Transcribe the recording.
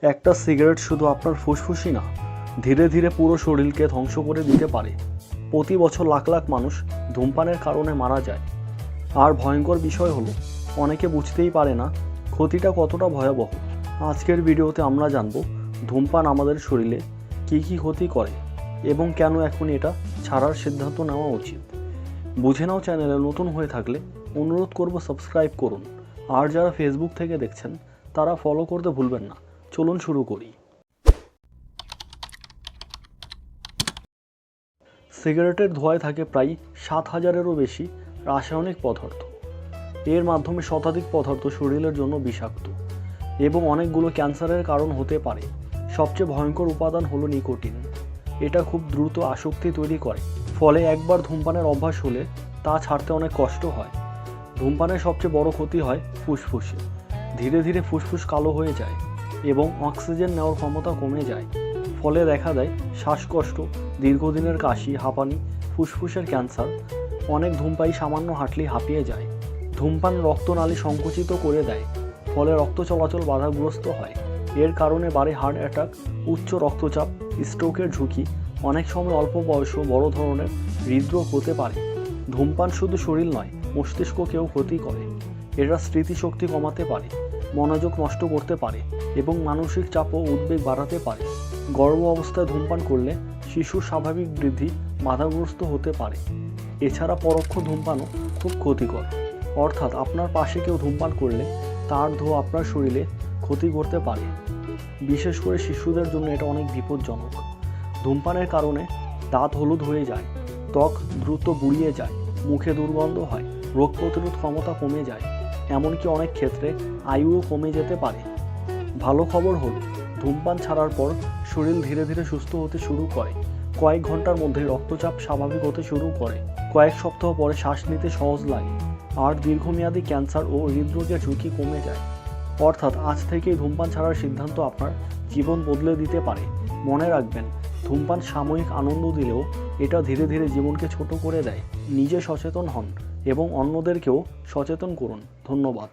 একটা সিগারেট শুধু আপনার ফুসফুসই না, ধীরে ধীরে পুরো শরীরকে ধ্বংস করে দিতে পারে। প্রতি বছর লাখ লাখ মানুষ ধূমপানের কারণে মারা যায়। আর ভয়ঙ্কর বিষয় হলো, অনেকে বুঝতেই পারে না ক্ষতিটা কতটা ভয়াবহ। আজকের ভিডিওতে আমরা জানব ধূমপান আমাদের শরীরে কী কী ক্ষতি করে এবং কেন এখন এটা ছাড়ার সিদ্ধান্ত নেওয়া উচিত। বুঝে নাও। চ্যানেলে নতুন হয়ে থাকলে অনুরোধ করব সাবস্ক্রাইব করুন, আর যারা ফেসবুক থেকে দেখছেন তারা ফলো করতে ভুলবেন না। চলুন শুরু করি। সিগারেটের ধোঁয়ায় থাকে প্রায় 7,000-এরও বেশি রাসায়নিক পদার্থ। এর মাধ্যমে শতাধিক পদার্থ শরীরের জন্য বিষাক্ত এবং অনেকগুলো ক্যান্সারের কারণ হতে পারে। সবচেয়ে ভয়ঙ্কর উপাদান হলো নিকোটিন। এটা খুব দ্রুত আসক্তি তৈরি করে, ফলে একবার ধূমপানের অভ্যাস হলে তা ছাড়তে অনেক কষ্ট হয়। ধূমপানের সবচেয়ে বড় ক্ষতি হয় ফুসফুসে। ধীরে ধীরে ফুসফুস কালো হয়ে যায় এবং অক্সিজেন নেওয়ার ক্ষমতা কমে যায়। ফলে দেখা দেয় শ্বাসকষ্ট, দীর্ঘদিনের কাশি, হাঁপানি, ফুসফুসের ক্যান্সার। অনেক ধূমপায়ী সামান্য হাঁটলেই হাঁপিয়ে যায়। ধূমপান রক্তনালী সংকুচিত করে দেয়, ফলে রক্ত চলাচল বাধাগ্রস্ত হয়। এর কারণে বাড়ে হার্ট অ্যাটাক, উচ্চ রক্তচাপ, স্ট্রোকের ঝুঁকি। অনেক সময় অল্প বয়সেও বড় ধরনের হৃদরোগ হতে পারে। ধূমপান শুধু শরীর নয়, মস্তিষ্ককেও ক্ষতি করে। এটা স্মৃতিশক্তি কমাতে পারে, মনোযোগ নষ্ট করতে পারে এবং মানসিক চাপ ও উদ্বেগ বাড়াতে পারে। গর্ভ অবস্থায় ধূমপান করলে শিশুর স্বাভাবিক বৃদ্ধি বাধাগ্রস্ত হতে পারে। এছাড়া পরোক্ষ ধূমপানও খুব ক্ষতিকর, অর্থাৎ আপনার পাশে কেউ ধূমপান করলে তার ধোঁয়া আপনার শরীরে ক্ষতি করতে পারে। বিশেষ করে শিশুদের জন্য এটা অনেক বিপজ্জনক। ধূমপানের কারণে দাঁত হলুদ হয়ে যায়, ত্বক দ্রুত বুড়িয়ে যায়, মুখে দুর্গন্ধ হয়, রোগ প্রতিরোধ ক্ষমতা কমে যায়, এমনকি অনেক ক্ষেত্রে আয়ুও কমে যেতে পারে। ভালো খবর হলো, ধূমপান ছাড়ার পর শরীর ধীরে ধীরে সুস্থ হতে শুরু করে। কয়েক ঘন্টার মধ্যে রক্তচাপ স্বাভাবিক হতে শুরু করে, কয়েক সপ্তাহ পরে শ্বাস নিতে সহজ লাগে, আর দীর্ঘমেয়াদী ক্যান্সার ও হৃদরোগের ঝুঁকি কমে যায়। অর্থাৎ আজ থেকেই ধূমপান ছাড়ার সিদ্ধান্ত আপনার জীবন বদলে দিতে পারে। মনে রাখবেন, ধূমপান সাময়িক আনন্দ দিলেও এটা ধীরে ধীরে জীবনকে ছোট করে দেয়। নিজে সচেতন হন এবং অন্যদেরকেও সচেতন করুন। ধন্যবাদ।